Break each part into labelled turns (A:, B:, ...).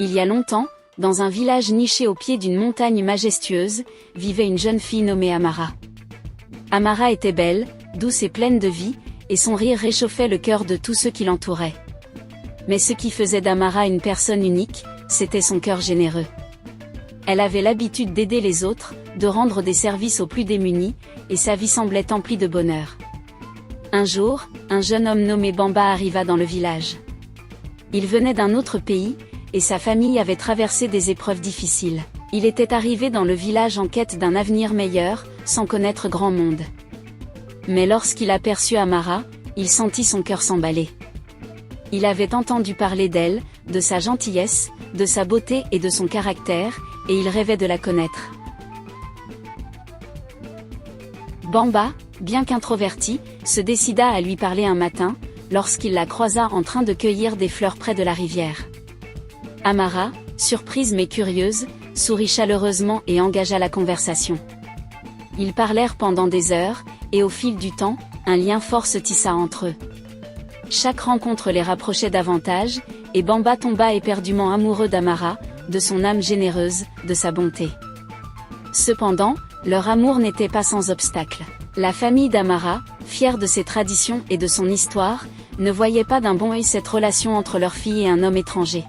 A: Il y a longtemps, dans un village niché au pied d'une montagne majestueuse, vivait une jeune fille nommée Amara. Amara était belle, douce et pleine de vie, et son rire réchauffait le cœur de tous ceux qui l'entouraient. Mais ce qui faisait d'Amara une personne unique, c'était son cœur généreux. Elle avait l'habitude d'aider les autres, de rendre des services aux plus démunis, et sa vie semblait emplie de bonheur. Un jour, un jeune homme nommé Bamba arriva dans le village. Il venait d'un autre pays, et sa famille avait traversé des épreuves difficiles. Il était arrivé dans le village en quête d'un avenir meilleur, sans connaître grand monde. Mais lorsqu'il aperçut Amara, il sentit son cœur s'emballer. Il avait entendu parler d'elle, de sa gentillesse, de sa beauté et de son caractère, et il rêvait de la connaître. Bamba, bien qu'introverti, se décida à lui parler un matin, lorsqu'il la croisa en train de cueillir des fleurs près de la rivière. Amara, surprise mais curieuse, sourit chaleureusement et engagea la conversation. Ils parlèrent pendant des heures, et au fil du temps, un lien fort se tissa entre eux. Chaque rencontre les rapprochait davantage, et Bamba tomba éperdument amoureux d'Amara, de son âme généreuse, de sa bonté. Cependant, leur amour n'était pas sans obstacle. La famille d'Amara, fière de ses traditions et de son histoire, ne voyait pas d'un bon œil cette relation entre leur fille et un homme étranger.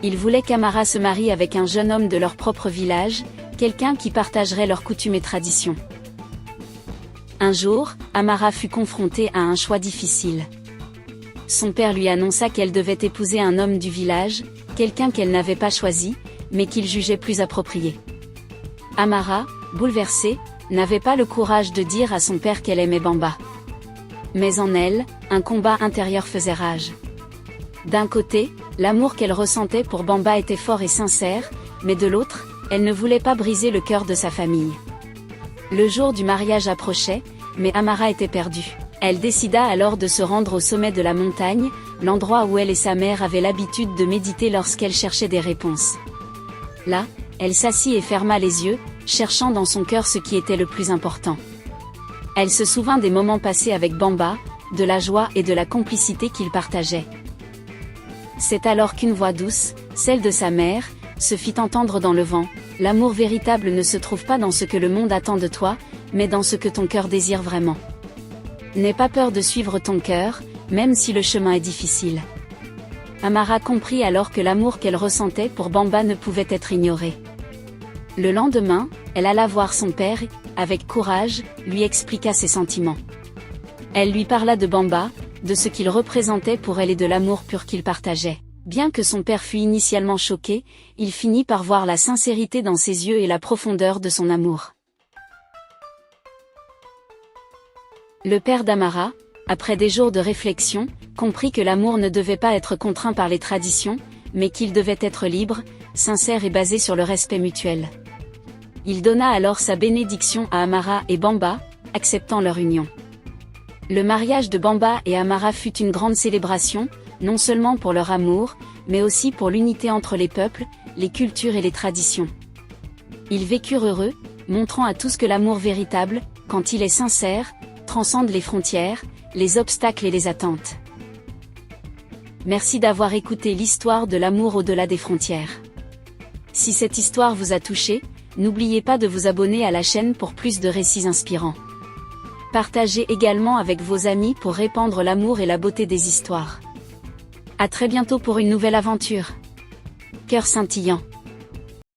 A: Ils voulaient qu'Amara se marie avec un jeune homme de leur propre village, quelqu'un qui partagerait leurs coutumes et traditions. Un jour, Amara fut confrontée à un choix difficile. Son père lui annonça qu'elle devait épouser un homme du village, quelqu'un qu'elle n'avait pas choisi, mais qu'il jugeait plus approprié. Amara, bouleversée, n'avait pas le courage de dire à son père qu'elle aimait Bamba. Mais en elle, un combat intérieur faisait rage. D'un côté, l'amour qu'elle ressentait pour Bamba était fort et sincère, mais de l'autre, elle ne voulait pas briser le cœur de sa famille. Le jour du mariage approchait, mais Amara était perdue. Elle décida alors de se rendre au sommet de la montagne, l'endroit où elle et sa mère avaient l'habitude de méditer lorsqu'elles cherchaient des réponses. Là, elle s'assit et ferma les yeux, cherchant dans son cœur ce qui était le plus important. Elle se souvint des moments passés avec Bamba, de la joie et de la complicité qu'ils partageaient. C'est alors qu'une voix douce, celle de sa mère, se fit entendre dans le vent. L'amour véritable ne se trouve pas dans ce que le monde attend de toi, mais dans ce que ton cœur désire vraiment. N'aie pas peur de suivre ton cœur, même si le chemin est difficile. Amara comprit alors que l'amour qu'elle ressentait pour Bamba ne pouvait être ignoré. Le lendemain, elle alla voir son père et, avec courage, lui expliqua ses sentiments. Elle lui parla de Bamba, de ce qu'il représentait pour elle et de l'amour pur qu'ils partageaient. Bien que son père fût initialement choqué, il finit par voir la sincérité dans ses yeux et la profondeur de son amour. Le père d'Amara, après des jours de réflexion, comprit que l'amour ne devait pas être contraint par les traditions, mais qu'il devait être libre, sincère et basé sur le respect mutuel. Il donna alors sa bénédiction à Amara et Bamba, acceptant leur union. Le mariage de Bamba et Amara fut une grande célébration, non seulement pour leur amour, mais aussi pour l'unité entre les peuples, les cultures et les traditions. Ils vécurent heureux, montrant à tous que l'amour véritable, quand il est sincère, transcende les frontières, les obstacles et les attentes. Merci d'avoir écouté l'histoire de l'amour au-delà des frontières. Si cette histoire vous a touché, n'oubliez pas de vous abonner à la chaîne pour plus de récits inspirants. Partagez également avec vos amis pour répandre l'amour et la beauté des histoires. À très bientôt pour une nouvelle aventure. Cœur scintillant.